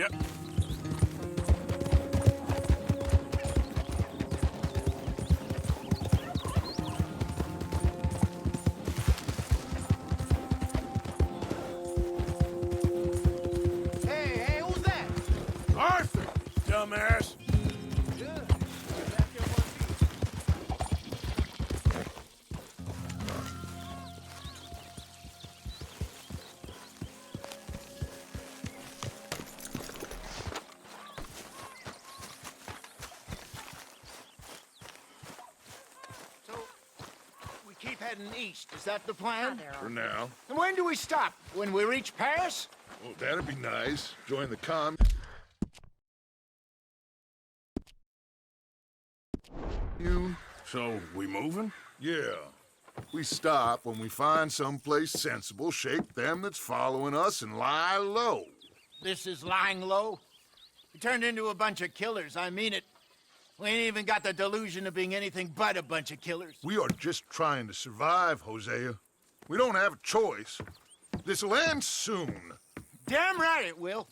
Yep. Hey, who's that? Arthur, dumbass. So, we keep heading east. Is that the plan? For now. And when do we stop? When we reach Paris? Well, that'd be nice. Join the comm. You? So, we moving? Yeah. We stop when we find someplace sensible, shake them that's following us, and lie low. This is lying low? We turned into a bunch of killers, I mean it. We ain't even got the delusion of being anything but a bunch of killers. We are just trying to survive, Hosea. We don't have a choice. This'll end soon. Damn right it will.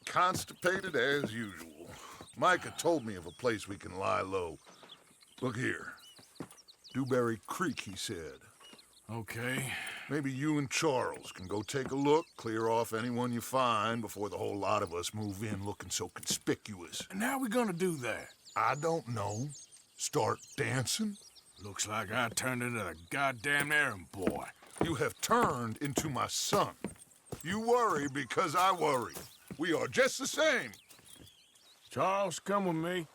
Constipated as usual. Micah told me of a place we can lie low. Look here. Dewberry Creek, he said. Okay. Maybe you and Charles can go take a look, clear off anyone you find before the whole lot of us move in looking so conspicuous. And how we gonna do that? I don't know. Start dancing? Looks like I turned into the goddamn errand boy. You have turned into my son. You worry because I worry. We are just the same. Charles, come with me.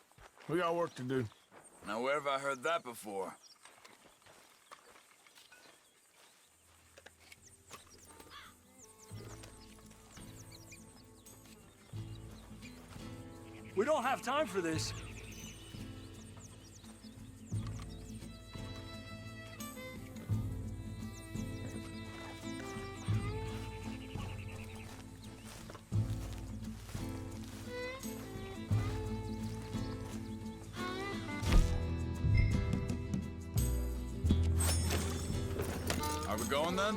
We got work to do. Now, where have I heard that before? We don't have time for this. Are we going then?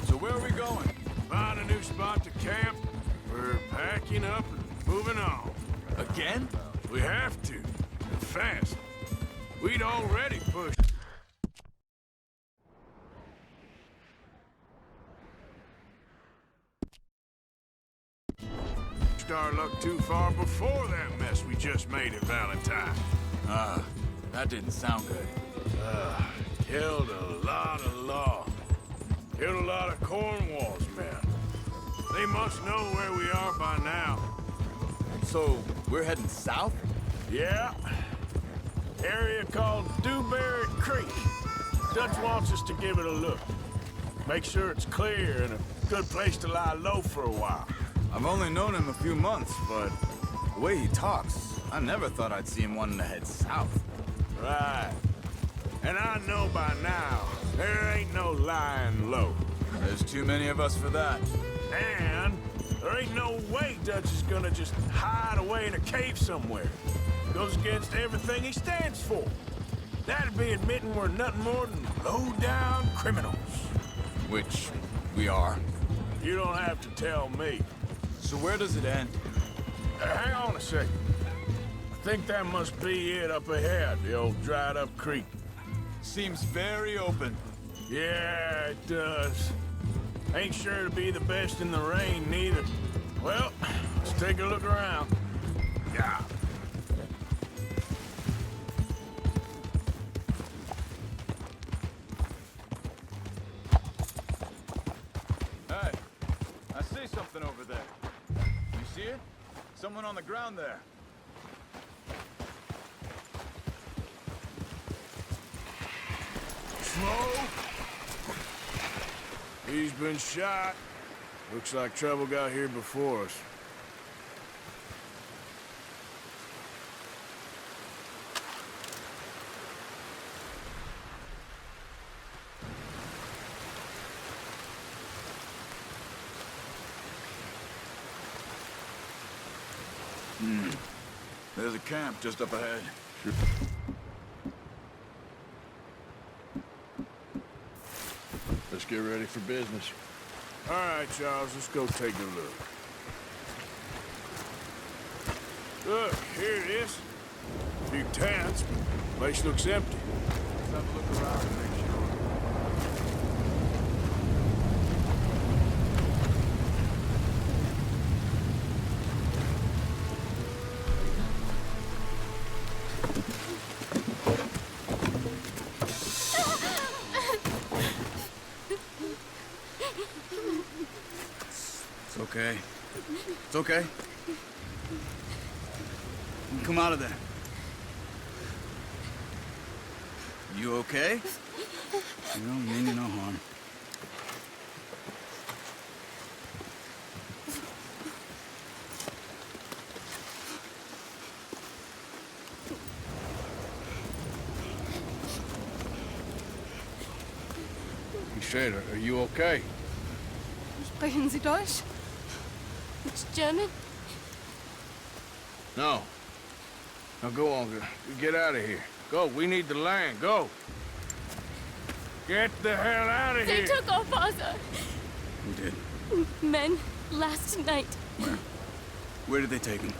So where are we going? Find a new spot to camp. We're packing up and moving on. Again? We have to. And fast. We'd already pushed our luck too far before that mess we just made at Valentine. That didn't sound good. Killed a lot of law. Killed a lot of Cornwall's men. They must know where we are by now. So, we're heading south? Yeah. Area called Dewberry Creek. Dutch wants us to give it a look. Make sure it's clear and a good place to lie low for a while. I've only known him a few months, but the way he talks, I never thought I'd see him wanting to head south. Right. And I know by now, there ain't no lying low. There's too many of us for that. And there ain't no way Dutch is gonna just hide away in a cave somewhere. Goes against everything he stands for. That'd be admitting we're nothing more than low-down criminals. Which we are. You don't have to tell me. So where does it end? Hang on a second. I think that must be it up ahead, the old dried-up creek. Seems very open. Yeah, it does. Ain't sure to be the best in the rain, neither. Well, let's take a look around. Yeah. Hey, I see something over there. You see it? Someone on the ground there. Slow. He's been shot. Looks like trouble got here before us. There's a camp just up ahead. Let's get ready for business. All right, Charles, let's go take a look. Look, here it is. A few tents, but the place looks empty. Let's have a look around and make sure. It's okay. It's okay. Come out of there. You okay? You don't mean you no harm. He said, are you okay? Sprechen Sie Deutsch? It's German? No. Now go on, get out of here. Go, we need the land, go. Get the hell out of They here! took our father. Who did? Men, last night. Where did they take him?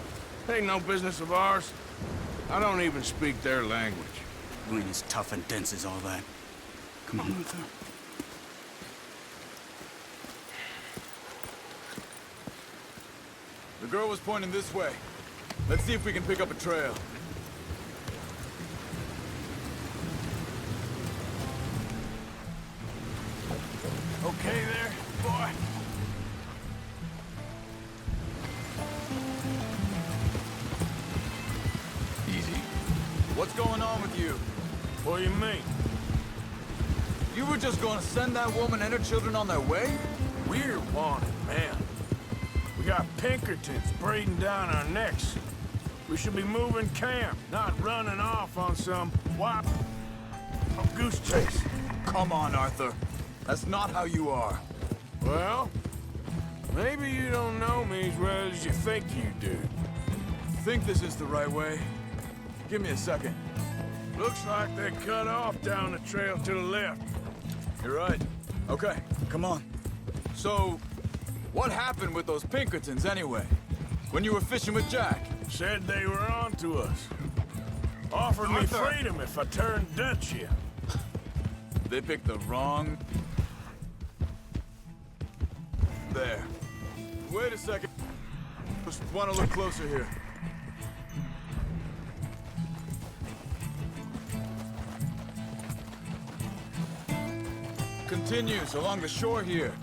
Ain't no business of ours. I don't even speak their language. You ain't as tough and dense as all that. Come on, Arthur. The girl was pointing this way. Let's see if we can pick up a trail. Okay there, boy? Easy. What's going on with you? What do you mean? You were just going to send that woman and her children on their way? We're wanted, man. We got Pinkertons breathing down our necks. We should be moving camp, not running off on some wild goose chase. Come on, Arthur. That's not how you are. Well, maybe you don't know me as well as you think you do. Think this is the right way? Give me a second. Looks like they cut off down the trail to the left. You're right. Okay, come on. So, what happened with those Pinkertons anyway? When you were fishing with Jack? Said they were on to us. Offered me Arthur! freedom if I turned Dutch. They picked the wrong... There. Wait a second. Just want to look closer here. Continues along the shore here.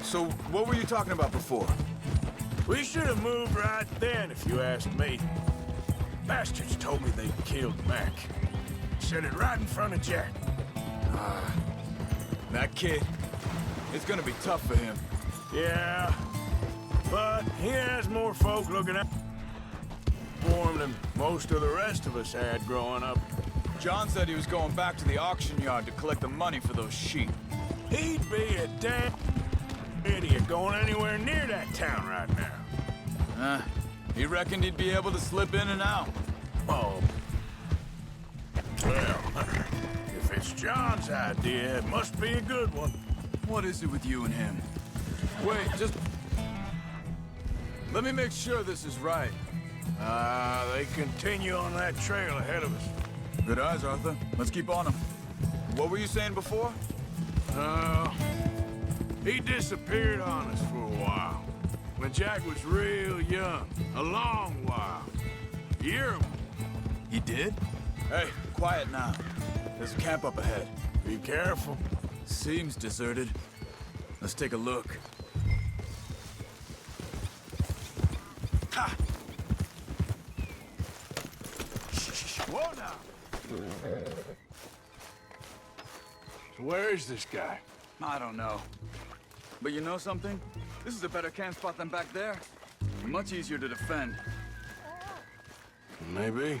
So, what were you talking about before? We should have moved right then, if you asked me. Bastards told me they killed Mac. Said it right in front of Jack. That kid. It's gonna be tough for him. Yeah, but he has more folk looking out for him than most of the rest of us had growing up. John said he was going back to the auction yard to collect the money for those sheep. He'd be a damn idiot going anywhere near that town right now. He reckoned he'd be able to slip in and out. Oh. Well, if it's John's idea, it must be a good one. What is it with you and him? Wait, just... Let me make sure this is right. They continue on that trail ahead of us. Good eyes, Arthur. Let's keep on them. What were you saying before? He disappeared on us for a while. When Jack was real young. A long while. Year. He did? Hey, quiet now. There's a camp up ahead. Be careful. Seems deserted. Let's take a look. Ha! Shh. Whoa now! So where is this guy? I don't know. But you know something? This is a better camp spot than back there. Much easier to defend. Maybe.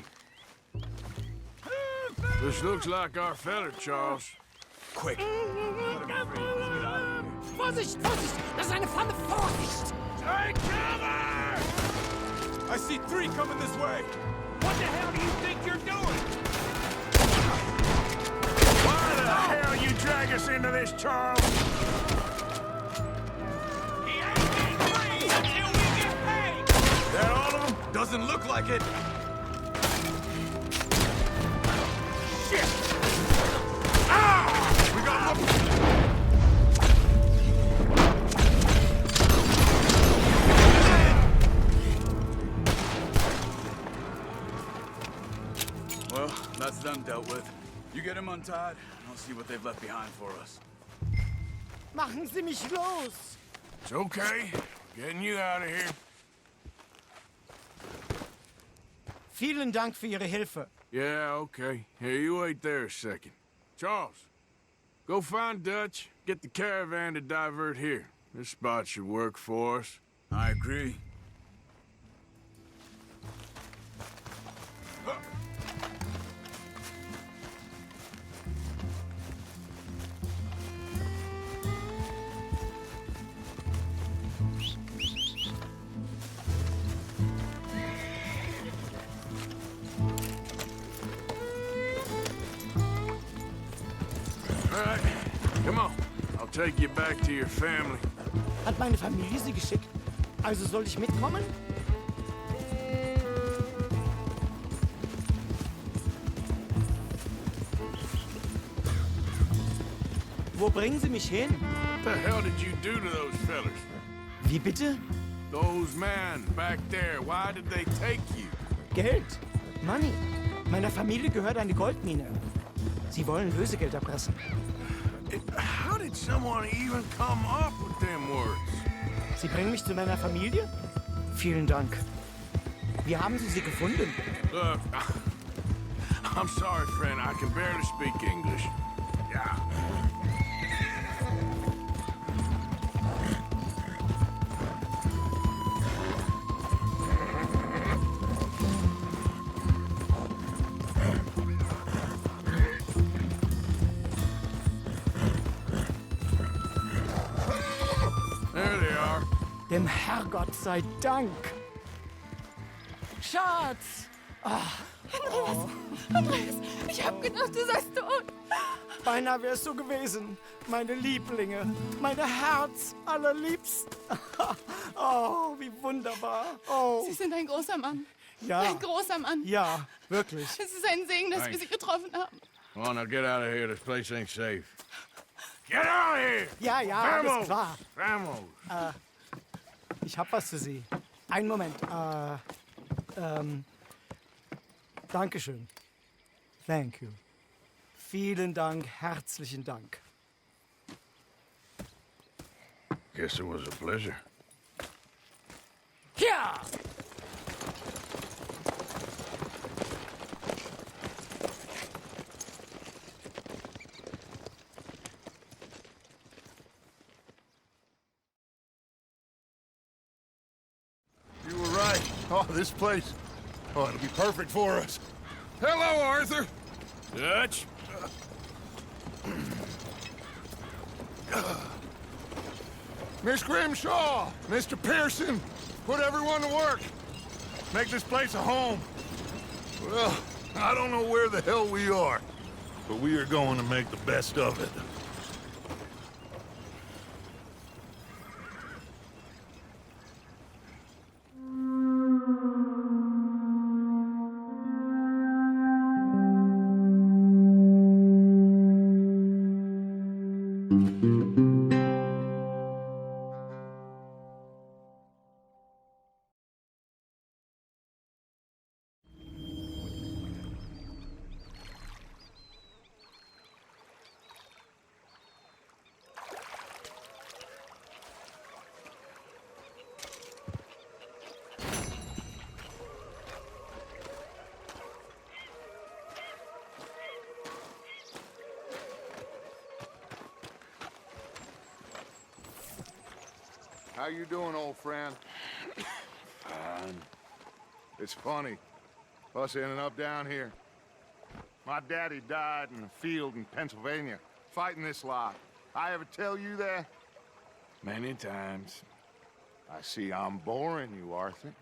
This looks like our feller, Charles. Quick! Vorsicht, Vorsicht! Das ist eine Pfanne! Vorsicht! Take cover! I see 3 coming this way! What the hell do you think you're doing? Why the hell you drag us into this, Charles? He ain't getting free until we get paid! That all of them? Doesn't look like it. Shit! Ah! We got more. Well, that's them dealt with. You get him untied, and I'll see what they've left behind for us. Machen Sie mich los! It's okay. Getting you out of here. Vielen Dank für Ihre Hilfe. Yeah, okay. Here, you wait there a second. Charles, go find Dutch. Get the caravan to divert here. This spot should work for us. I agree. All right, come on. I'll take you back to your family. Hat meine Familie Sie geschickt? Also soll ich mitkommen? Wo bringen Sie mich hin? What the hell did you do to those fellas? Wie bitte? Those men back there, why did they take you? Geld. Money. Meiner Familie gehört eine Goldmine. Sie wollen Lösegeld erpressen. How did someone even come up with them words? Sie bringen mich zu meiner Familie? Vielen Dank. Wie haben Sie sie gefunden? Look, I'm sorry, friend. I can barely speak English. Yeah. There they are. Dem Herrgott sei Dank. Schatz! Andreas, ich hab gedacht, du seist tot. Beinahe wär's so gewesen. Meine Lieblinge. Meine Herz allerliebsten. Oh, wie wunderbar. Oh, Sie sind ein großer Mann. ja. Ein großer Mann. Ja, wirklich. Es ist ein Segen, dass wir Sie getroffen haben. Come on, now get out of here. This place ain't safe. Get out of here! Ja, ja, alles Vamos! klar. Vamos! Ich hab was für Sie. Einen Moment. Dankeschön. Thank you. Vielen Dank, herzlichen Dank. Guess it was a pleasure. Ja! You were right. Oh, this place. Oh, it'll be perfect for us. Hello, Arthur. Dutch? Miss Grimshaw, Mr. Pearson, put everyone to work. Make this place a home. Well, I don't know where the hell we are, but we are going to make the best of it. How you doing, old friend? Fine. It's funny, us ending up down here. My daddy died in a field in Pennsylvania, fighting this lot. I ever tell you that? Many times. I see I'm boring you, Arthur.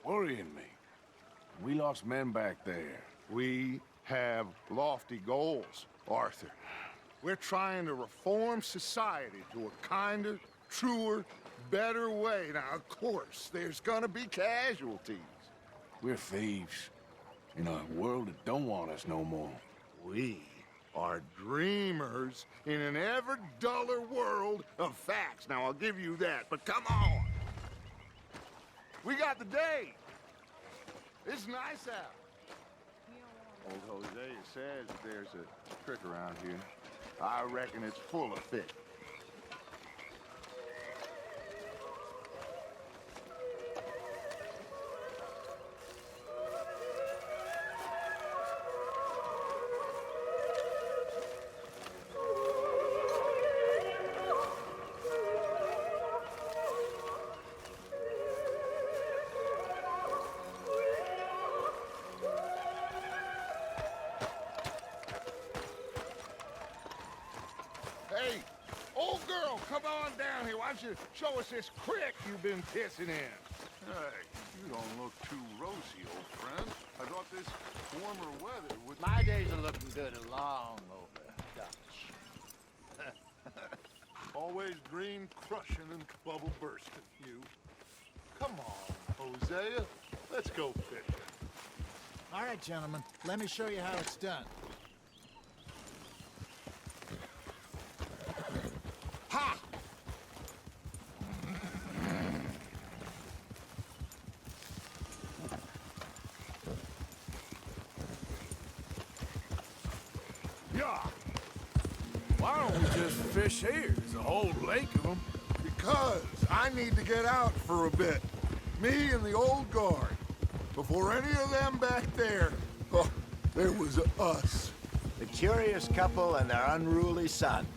worrying me. We lost men back there. We have lofty goals, Arthur. We're trying to reform society to a kinder, truer, better way. Now, of course, there's gonna be casualties. We're thieves in a world that don't want us no more. We are dreamers in an ever duller world of facts. Now, I'll give you that, but come on. We got the day. It's nice out. Old Hosea says that there's a trick around here. I reckon it's full of fish. Hey, old girl, come on down here. Why don't you show us this creek you've been pissing in? Hey, you don't look too rosy, old friend. I thought this warmer weather would... My days are looking good along over, Dutch. Always green crushing and bubble bursting, you. Come on, Hosea. Let's go fishing. All right, gentlemen, let me show you how it's done. Ha! Yeah, Why don't we just fish here? There's a whole lake of them. because I need to get out for a bit. Me and the old guard. Before any of them back there, oh, there was us. The curious couple and their unruly son.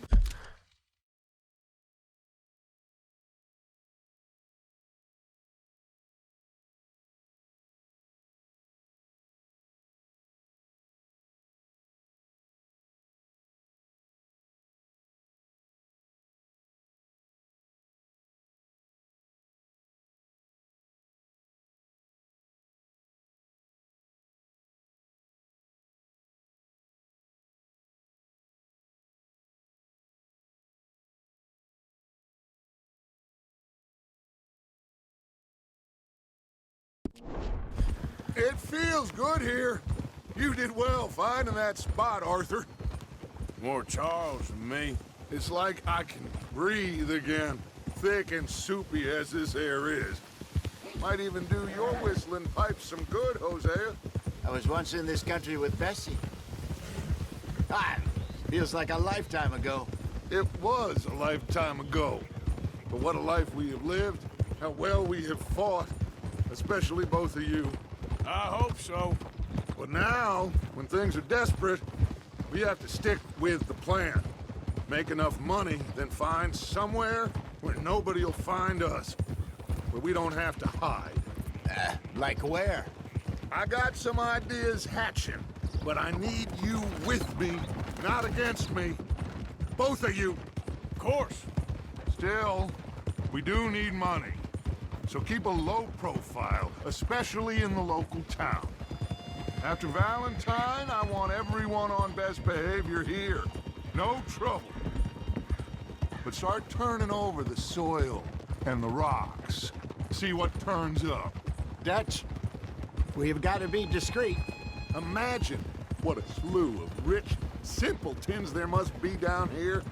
It feels good here. You did well finding that spot, Arthur. More Charles than me. It's like I can breathe again, thick and soupy as this air is. Might even do your whistling pipes some good, Hosea. I was once in this country with Bessie. Ah, feels like a lifetime ago. It was a lifetime ago. But what a life we have lived, how well we have fought, especially both of you. I hope so. But now, when things are desperate, we have to stick with the plan. Make enough money, then find somewhere where nobody will find us. Where we don't have to hide. Like where? I got some ideas hatching, but I need you with me, not against me. Both of you. Of course. Still, we do need money. So keep a low profile, especially in the local town. After Valentine, I want everyone on best behavior here. No trouble. But start turning over the soil and the rocks. See what turns up. Dutch, we've got to be discreet. Imagine what a slew of rich simpletons there must be down here.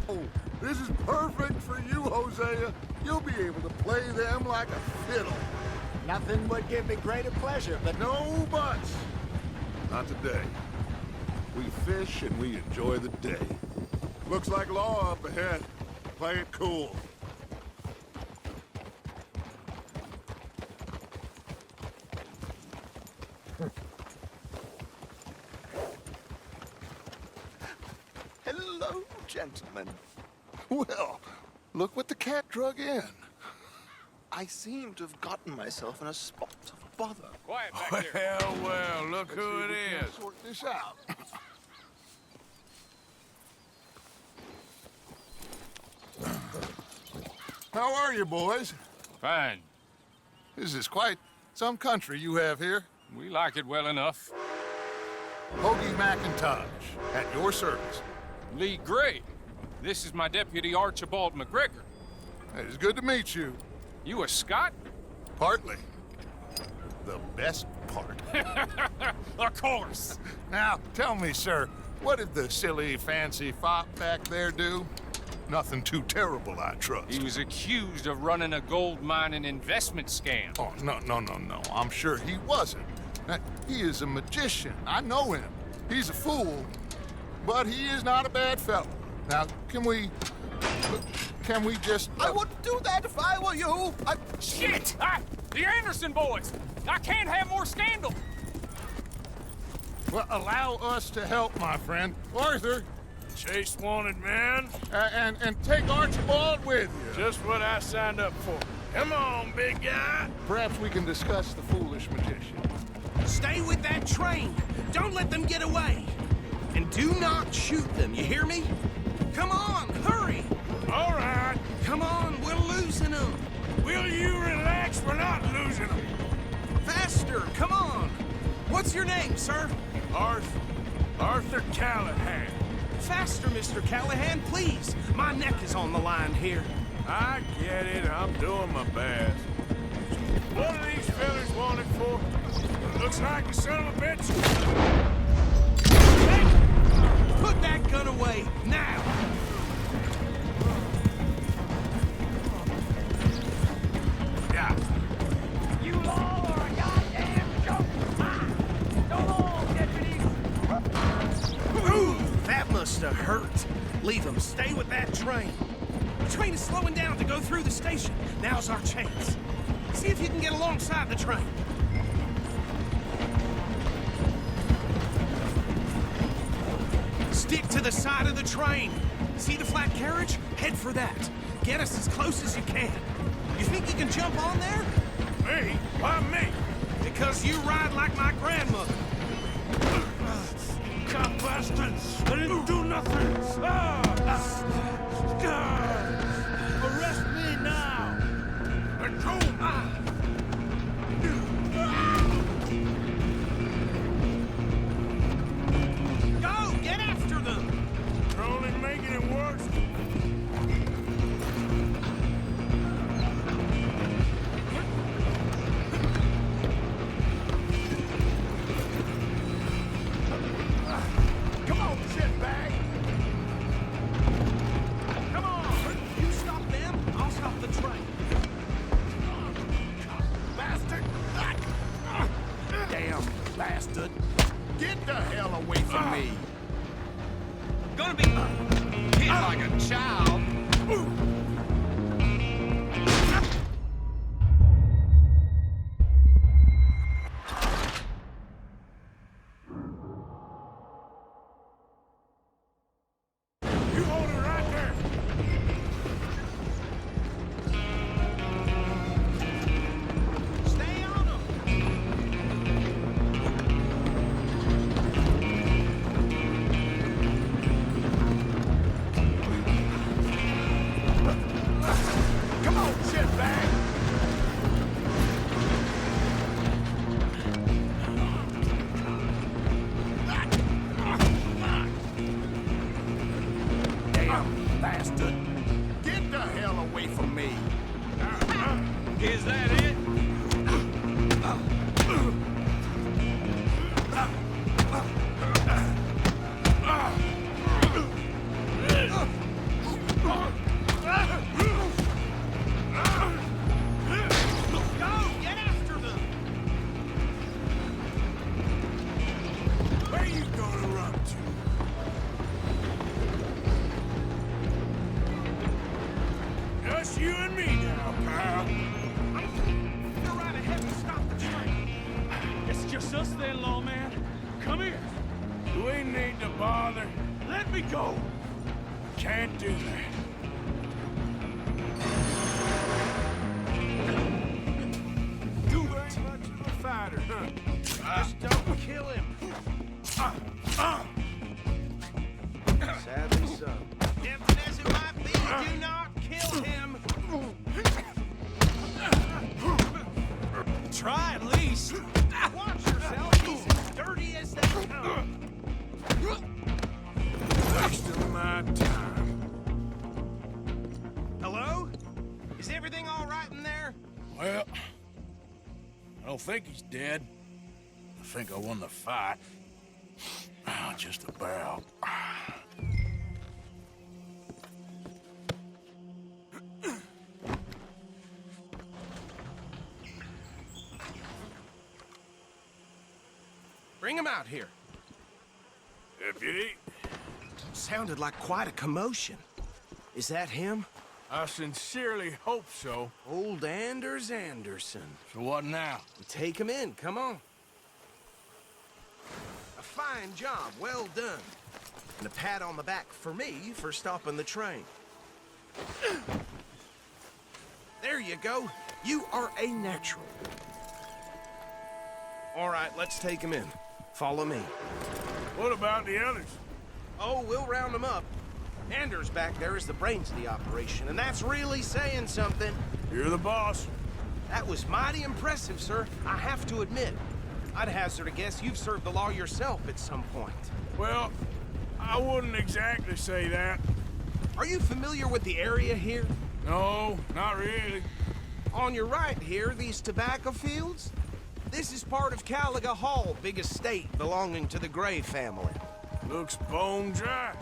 Oh, this is perfect for you, Hosea. You'll be able to play them like a fiddle. Nothing would give me greater pleasure, but No buts. Not today. We fish and we enjoy the day. Looks like law up ahead. Play it cool. Hello, gentlemen. Well, look what the cat drug in. I seem to have gotten myself in a spot of bother. Quiet back there. Well, look who it is. Sort this out. How are you, boys? Fine. This is quite some country you have here. We like it well enough. Hoagie McIntosh, at your service. Lee Gray. This is my deputy Archibald McGregor. It's good to meet you. You a Scot? Partly. The best part. Of course. Now, tell me, sir, what did the silly, fancy fop back there do? Nothing too terrible, I trust. He was accused of running a gold mining investment scam. Oh, no. I'm sure he wasn't. He is a magician. I know him. He's a fool, but he is not a bad fellow. Now, can we just... I wouldn't do that if I were you. Shit! The Anderson boys! I can't have more scandal! Well, allow us to help, my friend. Arthur, Chase wanted man. and take Archibald with you. Just what I signed up for. Come on, big guy. Perhaps we can discuss the foolish magician. Stay with that train. Don't let them get away. And do not shoot them, you hear me? Come on, hurry. All right. Come on, we're losing them. Will you relax? We're not losing them. Faster, come on. What's your name, sir? Arthur Callahan. Faster, Mr. Callahan, please. My neck is on the line here. I get it. I'm doing my best. What are these fellas wanted for? Looks like the son of a bitch. Hey! Put that gun away, now! Yeah. You all are a goddamn joke! Go on, deputies! Ooh, that must have hurt. Leave them. Stay with that train. The train is slowing down to go through the station. Now's our chance. See if you can get alongside the train. Stick to the side of the train. See the flat carriage? Head for that. Get us as close as you can. You think you can jump on there? Me? Why me? Because you ride like my grandmother. God bastard! I didn't do nothing! Arrest me now! Let go! Go! Get after them! You're only making it worse. Come on, shitbag! Come on! You stop them, I'll stop the train. Bastard! Damn bastard. Get the hell away from me! Gonna be hit like a child. You hold it right there! Stay on them. Come on, shitbag! Damn bastard. Get the hell away from me! Is that it? Go! Get after them! Where you gonna run to? Just you and me now, pal. You're right ahead and stop the train. It's just us then, lawman. Come here. Do we need to bother? Let me go. Can't do that. Do it. Much of a foul. Just don't kill him. Sadly so. Tempting as it might be, do not kill him. Try at least. Watch yourself. He's as dirty as they come. Wasting my time. Hello? Is everything all right in there? Well, I don't think he's dead. I think I won the fight. Oh, just about. Bring him out here. Deputy, Sounded like quite a commotion. Is that him? I sincerely hope so. Old Anders Anderson. So what now? Take him in, come on. A fine job, well done. And a pat on the back for me for stopping the train. There you go. You are a natural. All right, let's take him in. Follow me. What about the others? Oh, we'll round them up. Anders back there is the brains of the operation, and that's really saying something. You're the boss. That was mighty impressive, sir. I have to admit. I'd hazard a guess you've served the law yourself at some point. Well, I wouldn't exactly say that. Are you familiar with the area here? No, not really. On your right here, these tobacco fields? This is part of Caliga Hall, big estate belonging to the Gray family. Looks bone dry.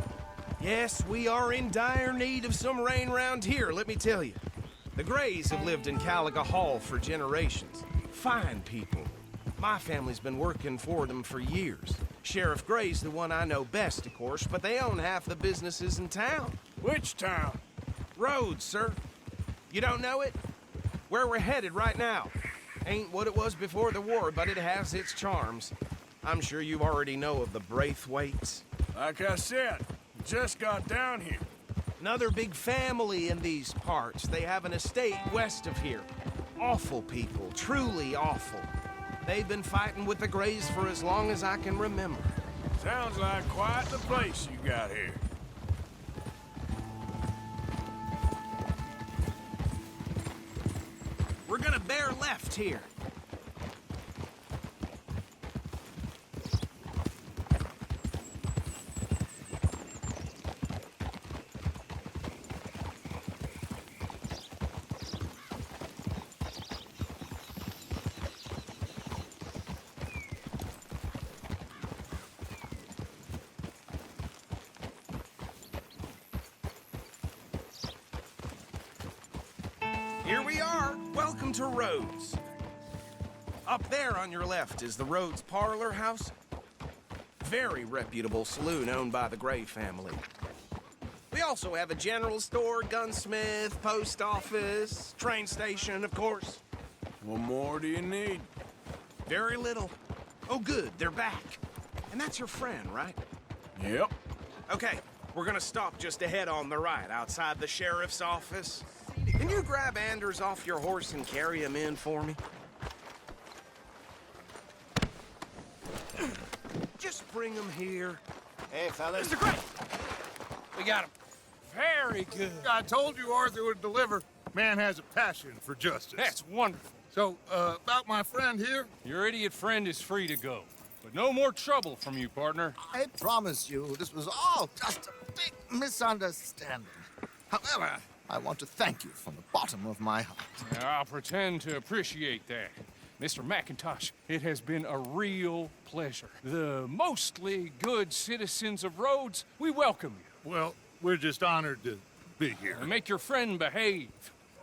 Yes, we are in dire need of some rain round here, let me tell you. The Grays have lived in Caliga Hall for generations. Fine people. My family's been working for them for years. Sheriff Gray's the one I know best, of course, but they own half the businesses in town. Which town? Rhodes, sir. You don't know it? Where we're headed right now. Ain't what it was before the war, but it has its charms. I'm sure you already know of the Braithwaites. Like I said, just got down here. Another big family in these parts. They have an estate west of here. Awful people, truly awful. They've been fighting with the Grays for as long as I can remember. Sounds like quite the place you got here. We're gonna bear left here. Here we are. Welcome to Rhodes. Up there on your left is the Rhodes Parlor House. Very reputable saloon owned by the Gray family. We also have a general store, gunsmith, post office, train station, of course. What more do you need? Very little. Oh, good, they're back. And that's your friend, right? Yep. Okay, we're gonna stop just ahead on the right, outside the sheriff's office. Can you grab Anders off your horse and carry him in for me? Just bring him here. Hey, fellas. Mr. Gray! We got him. Very good. I told you Arthur would deliver. Man has a passion for justice. That's wonderful. So, about my friend here? Your idiot friend is free to go. But no more trouble from you, partner. I promise you, this was all just a big misunderstanding. However, I want to thank you from the bottom of my heart. I'll pretend to appreciate that. Mr. McIntosh, it has been a real pleasure. The mostly good citizens of Rhodes, we welcome you. Well, we're just honored to be here. And make your friend behave.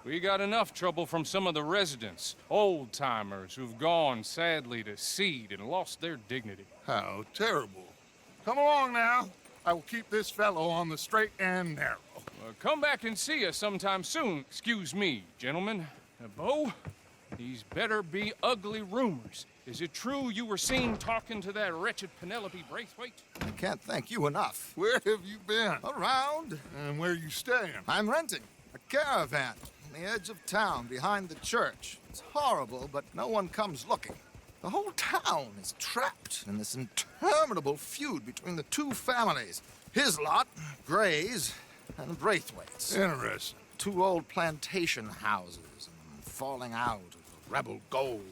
We got enough trouble from some of the residents, old-timers who've gone, sadly, to seed and lost their dignity. How terrible. Come along now. I will keep this fellow on the straight and narrow. Come back and see us sometime soon. Excuse me, gentlemen. Bo, these better be ugly rumors. Is it true you were seen talking to that wretched Penelope Braithwaite? I can't thank you enough. Where have you been? Around. And where you staying? I'm renting a caravan on the edge of town behind the church. It's horrible, but no one comes looking. The whole town is trapped in this interminable feud between the two families. His lot, Gray's, and Braithwaite's. Interesting. Two old plantation houses, and falling out of rebel gold,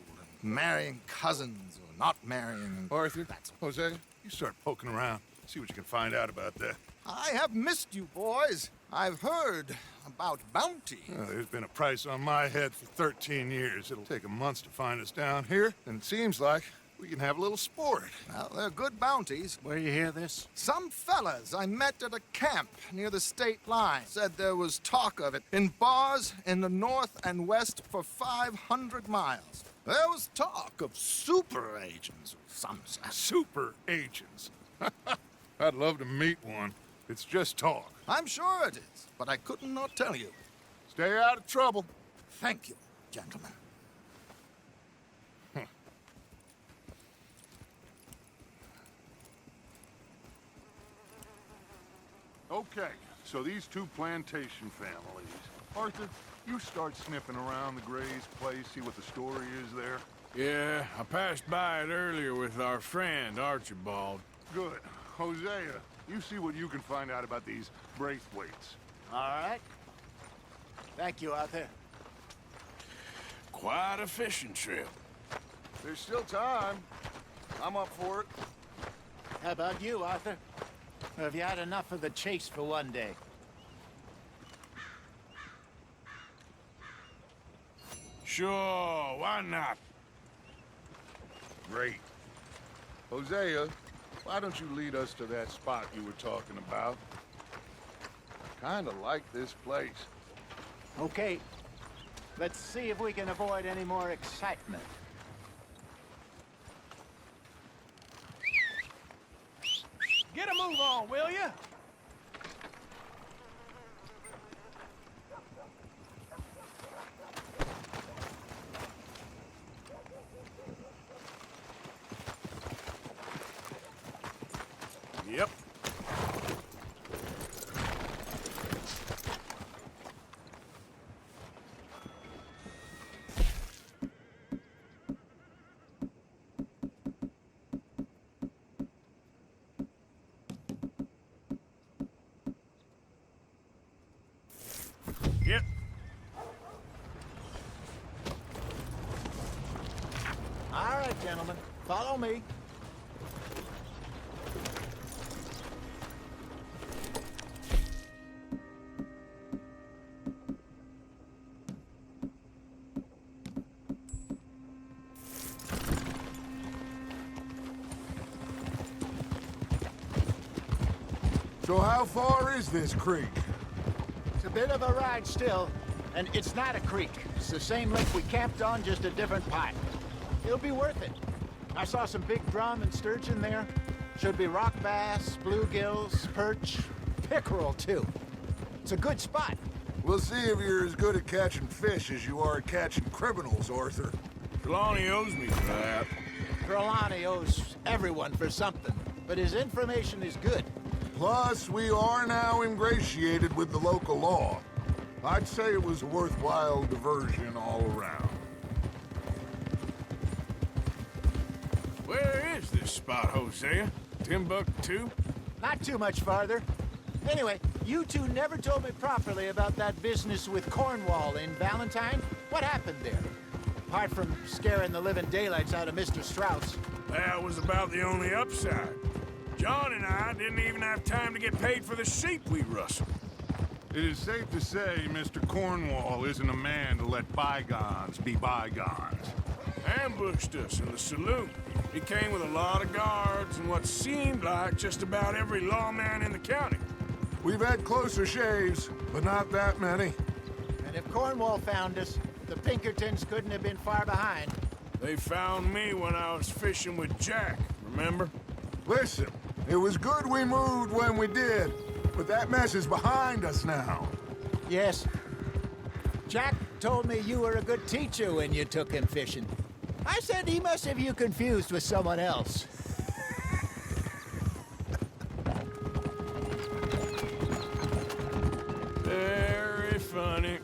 and marrying cousins or not marrying. Arthur, That's Jose, you start poking around. See what you can find out about that. I have missed you, boys. I've heard about bounty. There's been a price on my head for 13 years. It'll take 'em months to find us down here, and it seems like we can have a little sport. Well, they're good bounties. Where you hear this? Some fellas I met at a camp near the state line said there was talk of it in bars in the north and west for 500 miles. There was talk of super agents of some sort. Super agents. I'd love to meet one. It's just talk. I'm sure it is, but I couldn't not tell you. Stay out of trouble. Thank you, gentlemen. Okay, so these two plantation families. Arthur, you start sniffing around the Gray's place, see what the story is there. Yeah, I passed by it earlier with our friend, Archibald. Good. Hosea, you see what you can find out about these Braithwaites. All right. Thank you, Arthur. Quite a fishing trip. There's still time. I'm up for it. How about you, Arthur? Or have you had enough of the chase for one day? Sure, why not? Great. Hosea, why don't you lead us to that spot you were talking about? I kinda like this place. Okay. Let's see if we can avoid any more excitement. Get a move on, will you? Yep. Yep. All right, gentlemen. Follow me. So how far is this creek? It's a bit of a ride still, and it's not a creek. It's the same lake we camped on, just a different pipe. It'll be worth it. I saw some big drum and sturgeon there. Should be rock bass, bluegills, perch, pickerel too. It's a good spot. We'll see if you're as good at catching fish as you are at catching criminals, Arthur. Trelawney owes me for that. Trelawney owes everyone for something, but his information is good. Plus, we are now ingratiated with the local law. I'd say it was a worthwhile diversion all around. Where is this spot, Hosea? Timbuktu? Not too much farther. Anyway, you two never told me properly about that business with Cornwall in Valentine. What happened there? Apart from scaring the living daylights out of Mr. Strauss. That was about the only upside. John and I didn't even have time to get paid for the sheep we rustled. It is safe to say Mr. Cornwall isn't a man to let bygones be bygones. Ambushed us in the saloon. He came with a lot of guards and what seemed like just about every lawman in the county. We've had closer shaves, but not that many. And if Cornwall found us, the Pinkertons couldn't have been far behind. They found me when I was fishing with Jack, remember? Listen, it was good we moved when we did, but that mess is behind us now. Yes. Jack told me you were a good teacher when you took him fishing. I said he must have you confused with someone else. Very funny.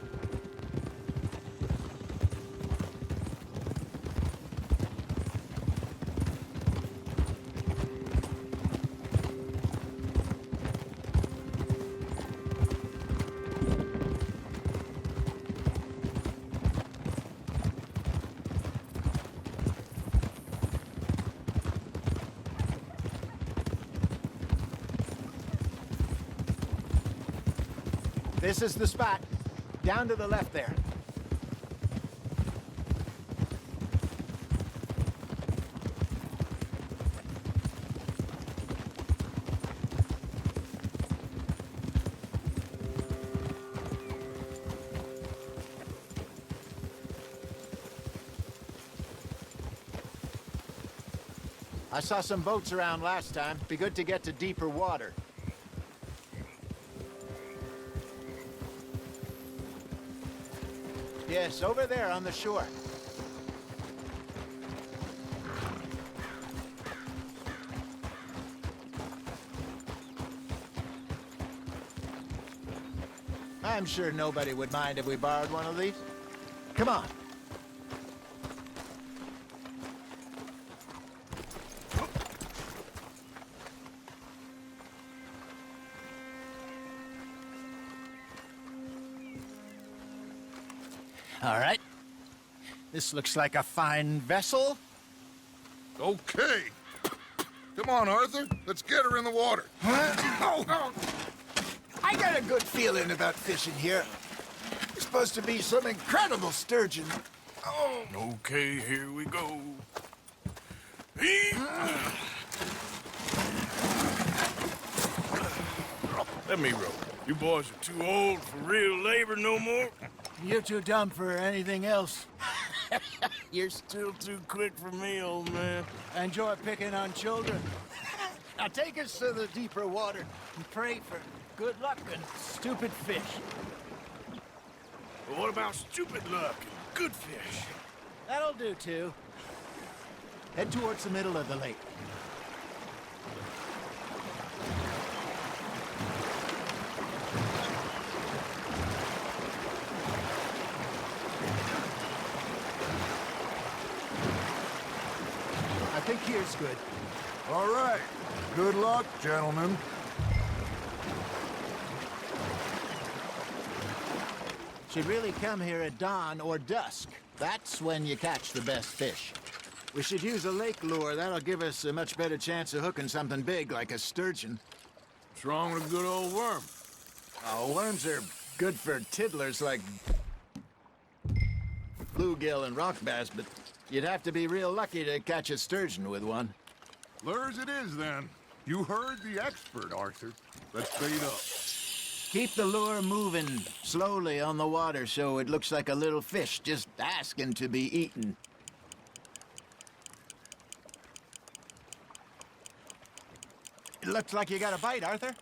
This is the spot. Down to the left there. I saw some boats around last time. Be good to get to deeper water. Yes, over there on the shore. I'm sure nobody would mind if we borrowed one of these. Come on. All right. This looks like a fine vessel. Okay. Come on, Arthur. Let's get her in the water. Oh. I got a good feeling about fishing here. It's supposed to be some incredible sturgeon. Oh. Okay, here we go. Let me row. You boys are too old for real labor no more. You're too dumb for anything else. You're still too quick for me, old man. I enjoy picking on children. Now take us to the deeper water and pray for good luck and stupid fish. But what about stupid luck and good fish? That'll do, too. Head towards the middle of the lake. I think here's good. All right. Good luck, gentlemen. Should really come here at dawn or dusk. That's when you catch the best fish. We should use a lake lure. That'll give us a much better chance of hooking something big like a sturgeon. What's wrong with a good old worm? Oh, worms are good for tiddlers like bluegill and rock bass, but you'd have to be real lucky to catch a sturgeon with one. Lures it is, then. You heard the expert, Arthur. Let's bait up. Keep the lure moving slowly on the water so it looks like a little fish just asking to be eaten. It looks like you got a bite, Arthur.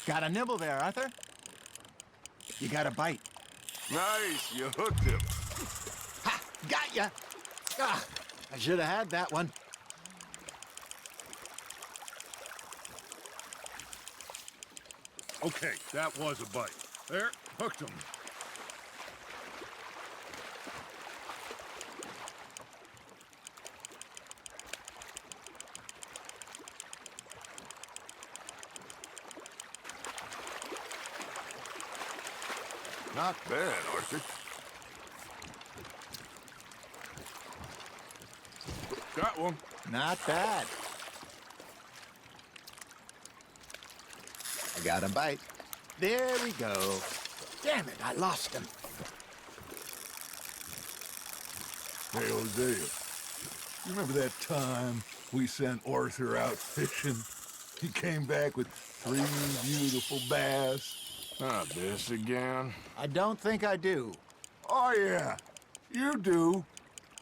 Got a nibble there, Arthur. You got a bite. Nice, you hooked him. Ha! Got ya! Ah, I should have had that one. Okay, that was a bite. There, hooked him. Not bad, Arthur. Got one. Not bad. I got a bite. There we go. Damn it, I lost him. Hey, Hosea. You remember that time we sent Arthur out fishing? He came back with 3 beautiful bass. Not this again. I don't think I do. Oh, yeah. You do.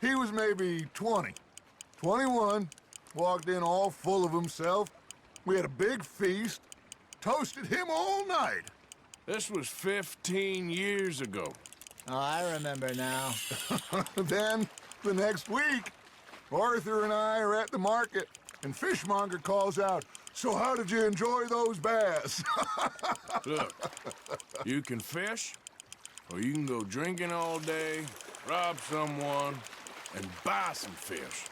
He was maybe 20. 21. Walked in all full of himself. We had a big feast. Toasted him all night. This was 15 years ago. Oh, I remember now. Then, the next week, Arthur and I are at the market, and Fishmonger calls out, "So how did you enjoy those bass?" Look, you can fish, or you can go drinking all day, rob someone, and buy some fish.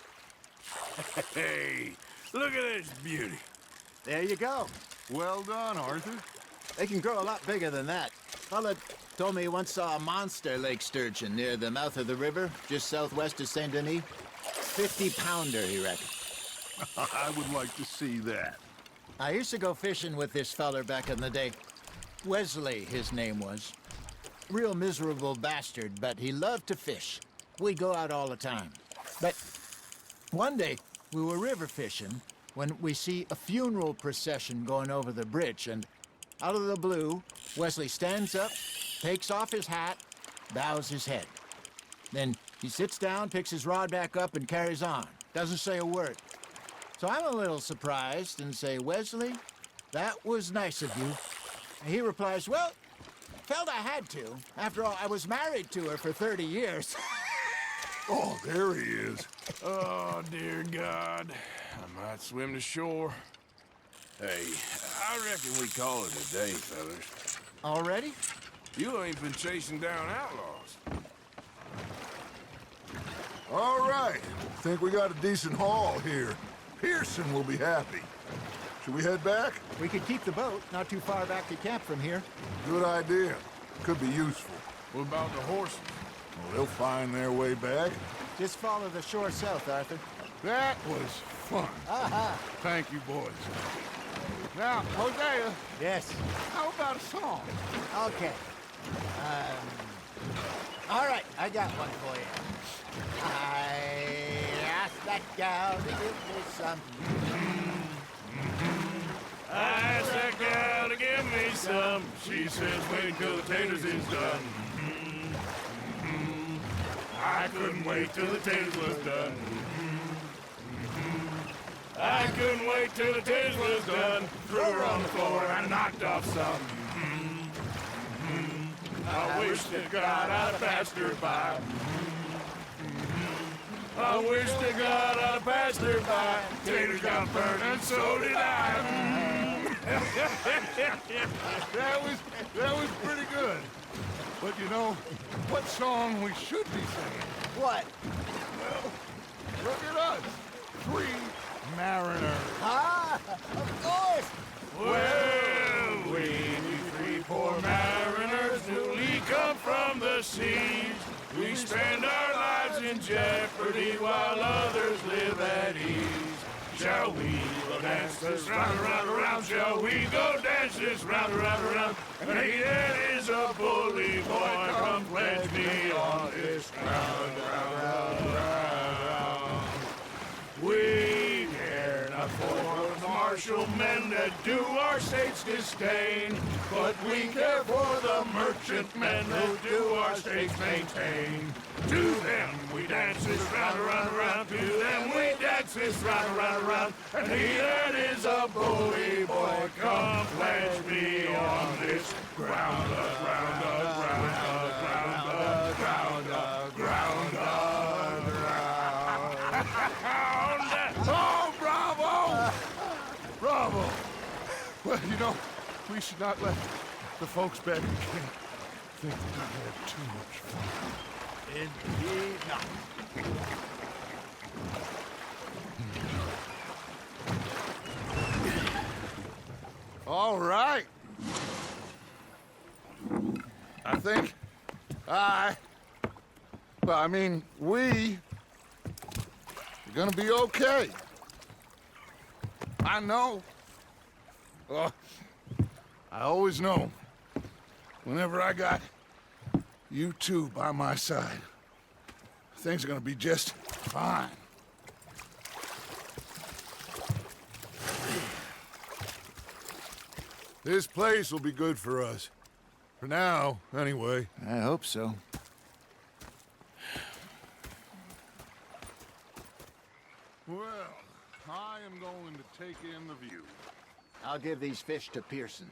Hey, look at this beauty. There you go. Well done, Arthur. They can grow a lot bigger than that. Fella told me he once saw a monster lake sturgeon near the mouth of the river, just southwest of Saint Denis. 50-pounder, he reckoned. I would like to see that. I used to go fishing with this feller back in the day. Wesley, his name was. Real miserable bastard, but he loved to fish. We'd go out all the time. But one day, we were river fishing when we see a funeral procession going over the bridge, and out of the blue, Wesley stands up, takes off his hat, bows his head. Then he sits down, picks his rod back up, and carries on. Doesn't say a word. So I'm a little surprised and say, Wesley, that was nice of you. And he replies, well, felt I had to. After all, I was married to her for 30 years. Oh, there he is. Oh, dear God. I might swim to shore. Hey, I reckon we call it a day, fellas. Already? You ain't been chasing down outlaws. All right. Think we got a decent haul here. Pearson will be happy. Should we head back? We could keep the boat not too far back to camp from here. Good idea. Could be useful. What about the horses? Well, they'll find their way back. Just follow the shore south, Arthur. That was fun. Thank you, boys. Now, Hosea, Yes. how about a song? Okay. All right, I got one for you. I asked that gal to give me some. I asked that gal to give me some. She says wait till the taters is done. I couldn't wait till the taters was done. I couldn't wait till the taters was done. Threw her on the floor and knocked off some. I wish that God I'd passed her by. I wish to God I'd passed her by. Taters got burned and so did I. That was pretty good. But you know, what song we should be singing? What? Well, look at us. 3 mariners. Ah, of course. Well, we 3 poor mariners newly come from the seas. We spend our lives in jeopardy while others live at ease. Shall we go dance this round, around, around? Shall we go dance this round, around, around? And he that is a bully boy, come pledge me on this ground, ground, ground. We care not for the martial men that do our state's disdain, but we care for the merchant men who do our state's maintain. To them we dance this round, around, around. To them we dance this round, around, around. And he that is a bully boy, come pledge me on this ground, ground, ground, ground, ground, ground, ground. Oh, bravo! Bravo! Well, you know, we should not let the folks back in camp think that we had too much fun. Indeed not. All right. I think we are gonna be okay. I know. I always know. Whenever I got you two by my side, things are gonna be just fine. This place will be good for us. For now, anyway. I hope so. Well, I am going to take in the view. I'll give these fish to Pearson.